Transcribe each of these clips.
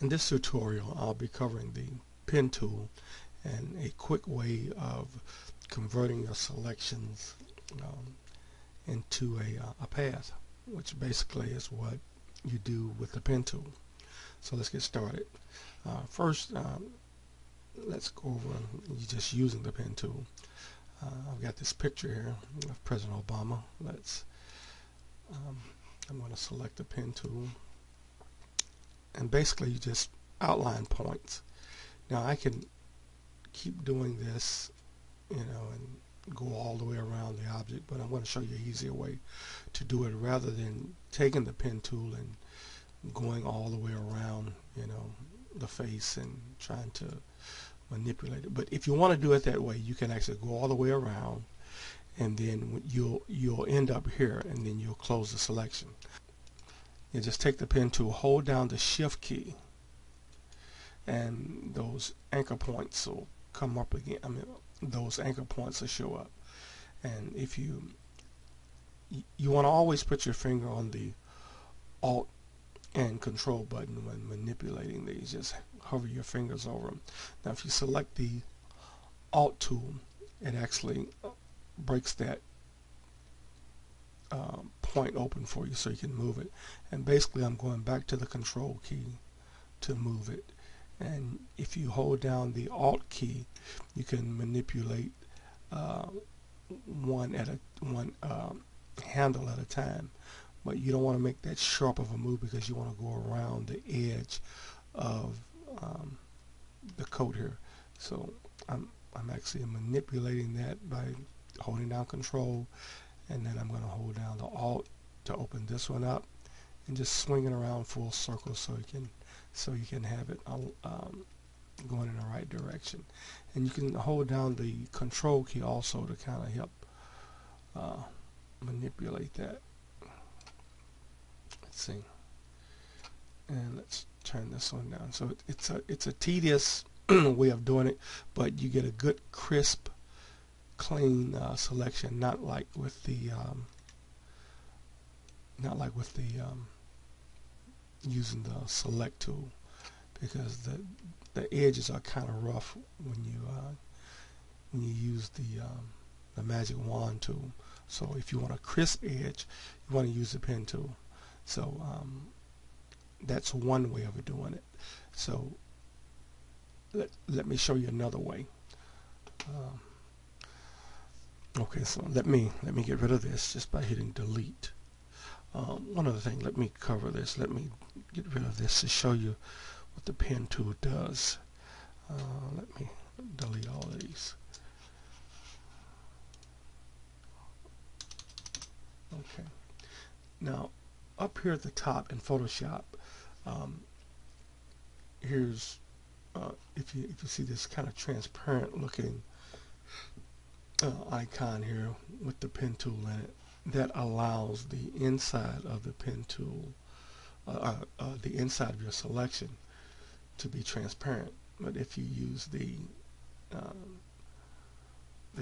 In this tutorial, I'll be covering the pen tool and a quick way of converting your selections into a path, which basically is what you do with the pen tool. So let's get started. First, let's go over you just using the pen tool. I've got this picture here of President Obama. I'm going to select the pen tool, and basically you just outline points. Now I can keep doing this, and go all the way around the object, but I'm going to show you an easier way to do it rather than taking the pen tool and going all the way around, the face and trying to manipulate it. But if you want to do it that way, you can actually go all the way around, and then you'll end up here, and then you'll close the selection. You just take the pen tool, hold down the shift key, and those anchor points will come up again. Those anchor points will show up. And if you want to always put your finger on the Alt and Control button when manipulating these. Just hover your fingers over them. Now if you select the Alt tool, it actually breaks that point open for you so you can move it. And basically I'm going back to the Control key to move it. And if you hold down the Alt key, you can manipulate one handle at a time. But you don't want to make that sharp of a move because you want to go around the edge of the coat here. So I'm actually manipulating that by holding down Control, and then I'm going to hold down the Alt to open this one up, and just swing it around full circle so you can have it going in the right direction. And you can hold down the Control key also to kind of help manipulate that. Let's see, and let's turn this one down. So it's a tedious way of doing it, but you get a good crisp, clean selection, not like with the using the select tool, because the edges are kind of rough when you use the magic wand tool. So if you want a crisp edge, you want to use the pen tool. So that's one way of doing it. So let me show you another way. Okay, so let me get rid of this just by hitting delete. One other thing, let me cover this. Let me get rid of this to show you what the pen tool does. Let me delete all of these. Okay. Now, up here at the top in Photoshop, here's if you see this kind of transparent looking icon here with the pen tool in it, that allows the inside of the pen tool, the inside of your selection, to be transparent. But if you use the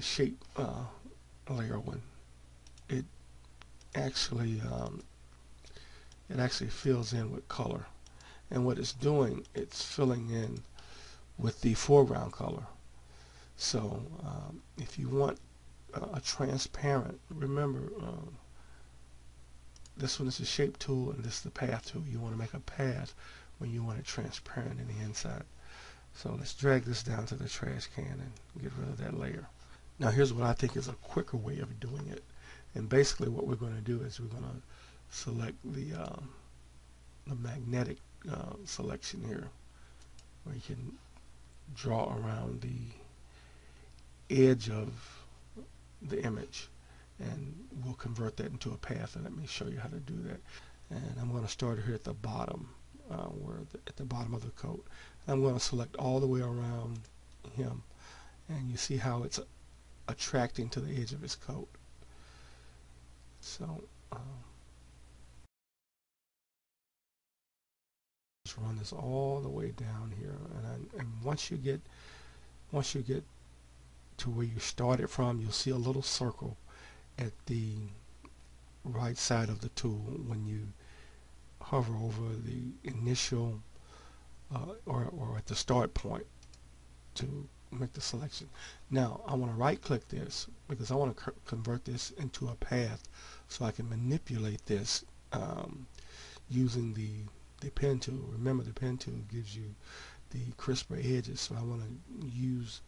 shape layer one, it actually fills in with color. And what it's doing, it's filling in with the foreground color. So if you want a transparent, remember this one is the shape tool and this is the path tool. You want to make a path when you want it transparent in the inside. So let's drag this down to the trash can and get rid of that layer. Now here's what I think is a quicker way of doing it. And basically what we're going to do is we're going to select the magnetic selection here, where you can draw around the edge of the image, and we'll convert that into a path. And let me show you how to do that. And I'm going to start here at the bottom, at the bottom of the coat. I'm going to select all the way around him, and you see how it's attracting to the edge of his coat. So just run this all the way down here, and once you get to where you started from, you'll see a little circle at the right side of the tool when you hover over the initial or at the start point to make the selection. Now I want to right click this because I want to convert this into a path so I can manipulate this using the pen tool. Remember, the pen tool gives you the crisper edges, so I want to use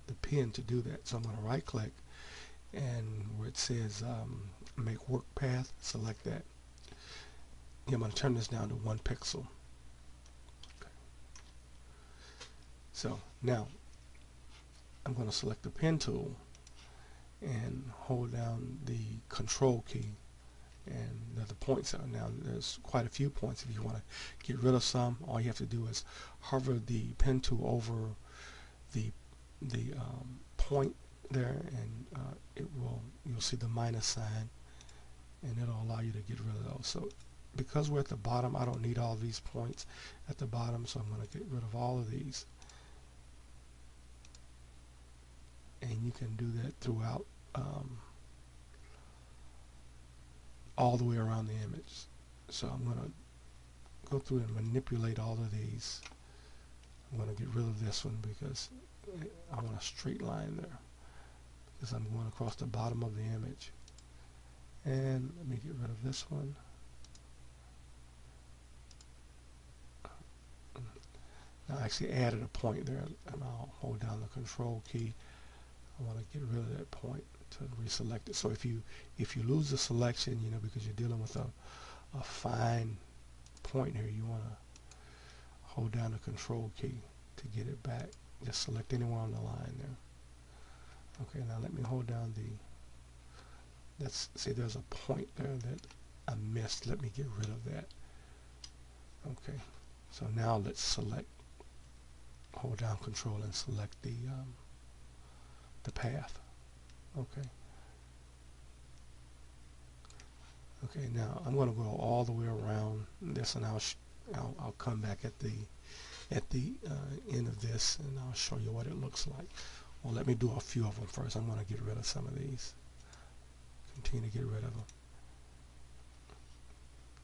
the pen to do that. So I'm going to right click, and where it says make work path, select that. I'm going to turn this down to 1 pixel. Okay. So now I'm going to select the pen tool and hold down the control key, and the points are now there's quite a few points. If you want to get rid of some, all you have to do is hover the pen tool over the point there, and you'll see the minus sign, and it'll allow you to get rid of those. So because we're at the bottom, I don't need all these points at the bottom, so I'm going to get rid of all of these. And you can do that throughout all the way around the image. So I'm going to go through and manipulate all of these. I'm going to get rid of this one because I want a straight line there, because I'm going across the bottom of the image. And let me get rid of this one. Now I actually added a point there, and I'll hold down the control key. I want to get rid of that point to reselect it. So if you lose the selection, because you're dealing with a fine point here, you want to hold down the control key to get it back. Just select anywhere on the line there. Okay, now let me hold down see, there's a point there that I missed. Let me get rid of that. Okay, so now let's select, hold down control and select the path. Okay. Okay, now I'm going to go all the way around this, and I'll come back at the end of this, and I'll show you what it looks like. Well, let me do a few of them first. I'm going to get rid of some of these. Continue to get rid of them.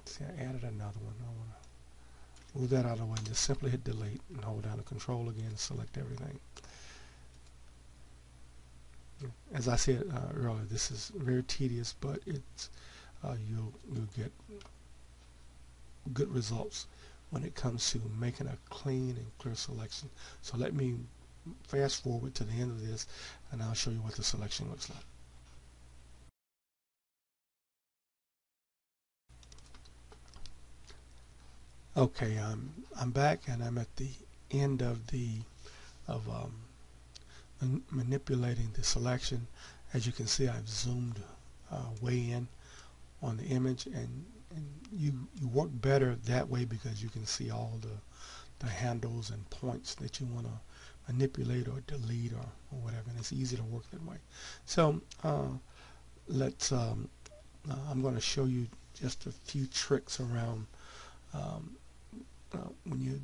See, I added another one. I want to move that out of the way and just simply hit delete and hold down the control again and select everything. As I said earlier, this is very tedious, but it's you'll get good results when it comes to making a clean and clear selection. So let me fast forward to the end of this, and I'll show you what the selection looks like. Okay, I'm back, and I'm at the end of manipulating the selection. As you can see, I've zoomed way in on the image, and you work better that way because you can see all the handles and points that you want to manipulate or delete or whatever, and it's easy to work that way. So let's I'm going to show you just a few tricks around when you're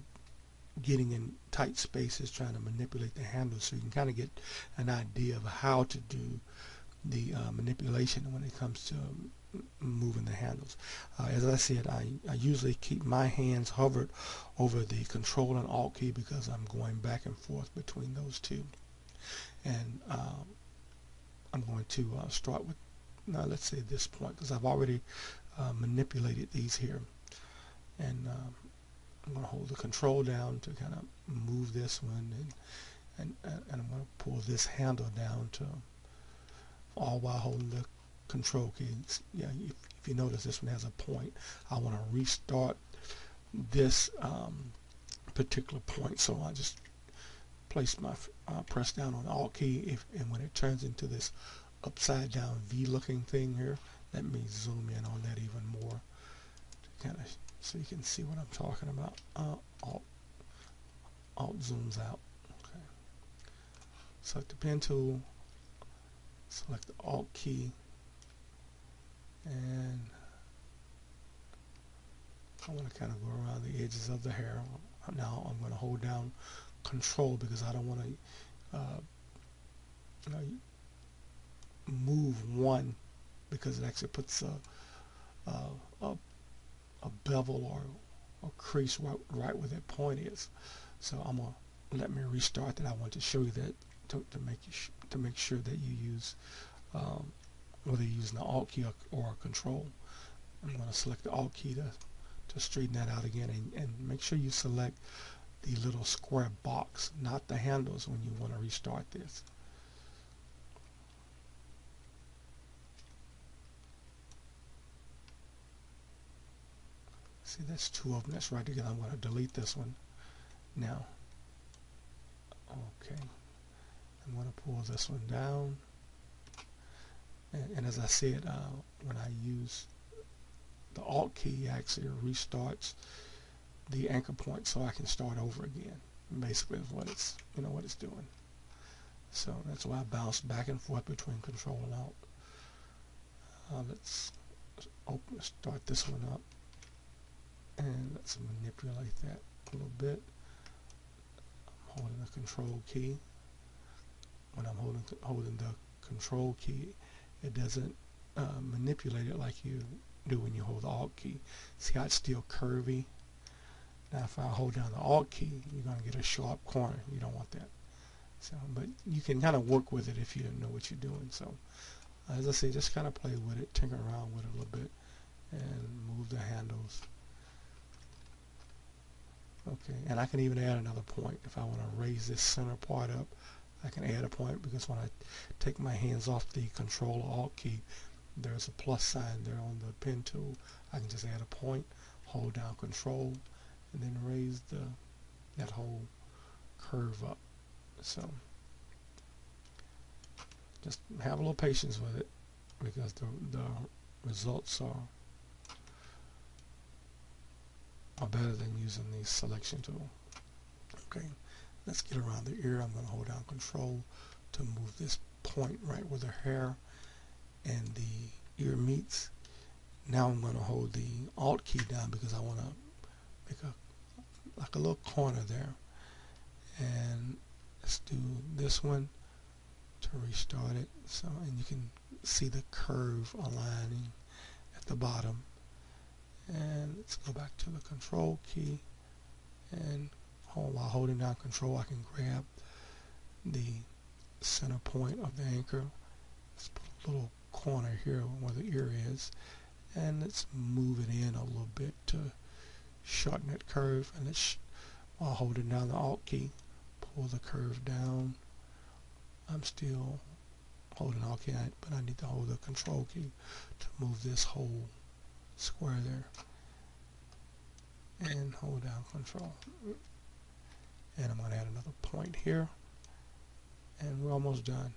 getting in tight spaces trying to manipulate the handles, so you can kind of get an idea of how to do the manipulation when it comes to moving the handles. As I said, I usually keep my hands hovered over the control and alt key because I'm going back and forth between those two. And I'm going to start with, now let's say this point, because I've already manipulated these here. And I'm going to hold the control down to kind of move this one, and I'm going to pull this handle down to, all while holding the control key. Yeah, if you notice, this one has a point. I want to restart this particular point, so I just place my press down on the alt key, and when it turns into this upside down V looking thing here, let me zoom in on that even more to kind of so you can see what I'm talking about. Alt zooms out. Okay. Select the pen tool, select the alt key, and I want to kind of go around the edges of the hair. Now I'm going to hold down control because I don't want to move one, because it actually puts a bevel or crease right where that point is. So I'm gonna let me restart that. I want to show you that to make sure that you use whether you're using the Alt key or Control. I'm going to select the Alt key to straighten that out again, and make sure you select the little square box, not the handles, when you want to restart this. See, that's two of them. That's right together. I'm going to delete this one now. Okay, I'm going to pull this one down, and as I said, when I use the Alt key, actually restarts the anchor point, so I can start over again. Basically, is what it's what it's doing. So that's why I bounce back and forth between Control and Alt. Let's start this one up, and let's manipulate that a little bit. I'm holding the Control key. When I'm holding the Control key, it doesn't manipulate it like you do when you hold the Alt key. See how it's still curvy? Now if I hold down the Alt key, you're going to get a sharp corner. You don't want that. So, but you can kind of work with it if you know what you're doing. So as I say, just kind of play with it, tinker around with it a little bit, and move the handles. Okay, and I can even add another point. If I want to raise this center part up, I can add a point, because when I take my hands off the Control or Alt key, there's a plus sign there on the pen tool. I can just add a point, hold down Control, and then raise that whole curve up. So just have a little patience with it, because the results are better than using the selection tool. Okay, let's get around the ear. I'm going to hold down Control to move this point right where the hair and the ear meets. Now I'm going to hold the Alt key down, because I want to make like a little corner there. And let's do this one to restart it. So, and you can see the curve aligning at the bottom. And let's go back to the Control key, and while holding down Control, I can grab the center point of the anchor. Let's put a little corner here where the ear is, and let's move it in a little bit to shorten that curve. And let's, while holding down the Alt key, pull the curve down. I'm still holding Alt key, but I need to hold the Control key to move this whole square there, and hold down Control. And I'm going to add another point here, and we're almost done.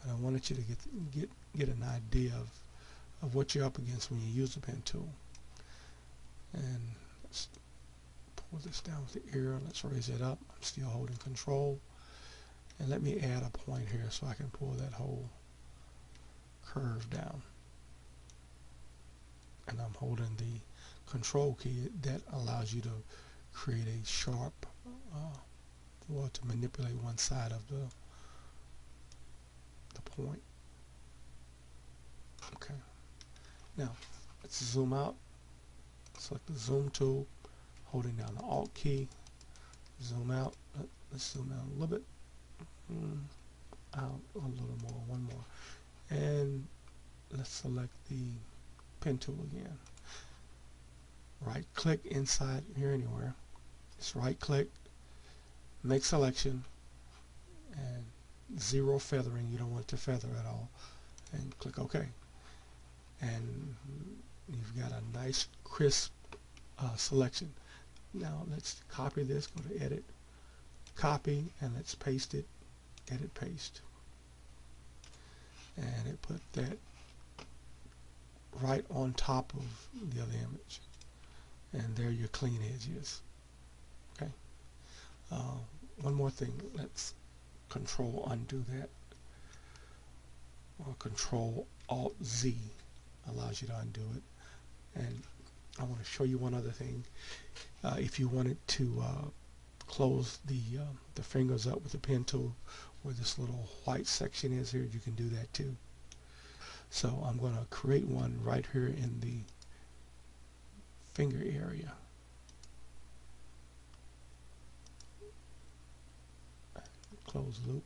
And I wanted you to get an idea of what you're up against when you use the pen tool. And let's pull this down with the ear. Let's raise it up. I'm still holding Control, and let me add a point here so I can pull that whole curve down. And I'm holding the Control key. That allows you to create a sharp, well, to manipulate one side of the point. Okay. Now let's zoom out. Select the Zoom tool, holding down the Alt key. Zoom out. Let's zoom out a little bit. Out a little more. One more. And let's select the pen tool again. Right click inside here anywhere. Just right click, make selection, and zero feathering. You don't want it to feather at all. And click OK. And you've got a nice crisp selection. Now let's copy this, go to Edit, Copy, and let's paste it. Edit, Paste. And it put that right on top of the other image. And there your clean edge is. Okay. One more thing. Let's Control undo that. Or Control Alt Z allows you to undo it. And I want to show you one other thing. If you wanted to close the fingers up with the pen tool, where this little white section is here, you can do that too. So I'm going to create one right here in the finger area. Close loop.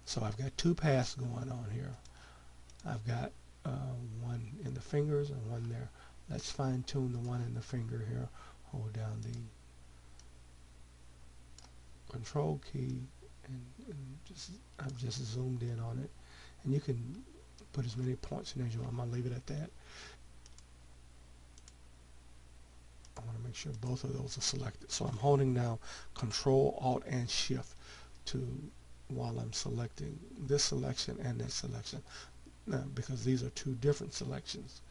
So I've got two paths going on here. I've got one in the fingers and one there. Let's fine tune the one in the finger here. Hold down the control key and I've just zoomed in on it, and you can put as many points in as you want. I'm going to leave it at that. I want to make sure both of those are selected. So I'm holding now Control, Alt, and Shift while I'm selecting this selection and that selection. Now, because these are two different selections,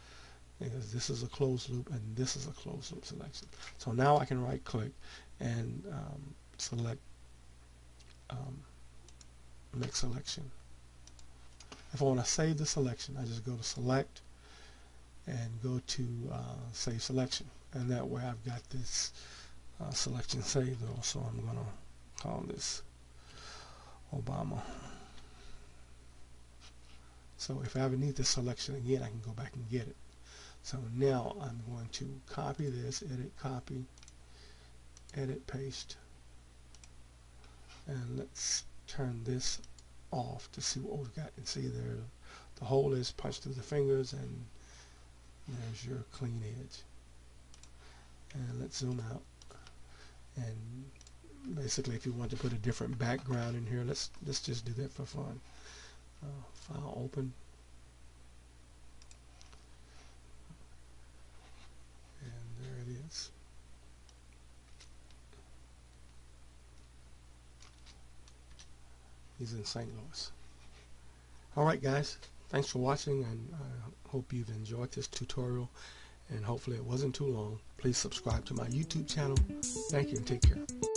because this is a closed loop and this is a closed loop selection. So now I can right click and select make selection. If I want to save the selection, I just go to select and go to save selection, and that way I've got this selection saved. Also, I'm going to call this Obama. So if I ever need this selection again, I can go back and get it. So now I'm going to copy this, edit, copy, edit, paste, and let's turn this off to see what we've got. And see there, the hole is punched through the fingers, and there's your clean edge. And let's zoom out. And basically, if you want to put a different background in here, let's just do that for fun. File, open, and there it is. He's in St. Louis. Alright guys, thanks for watching, and I hope you've enjoyed this tutorial, and hopefully it wasn't too long. Please subscribe to my YouTube channel. Thank you and take care.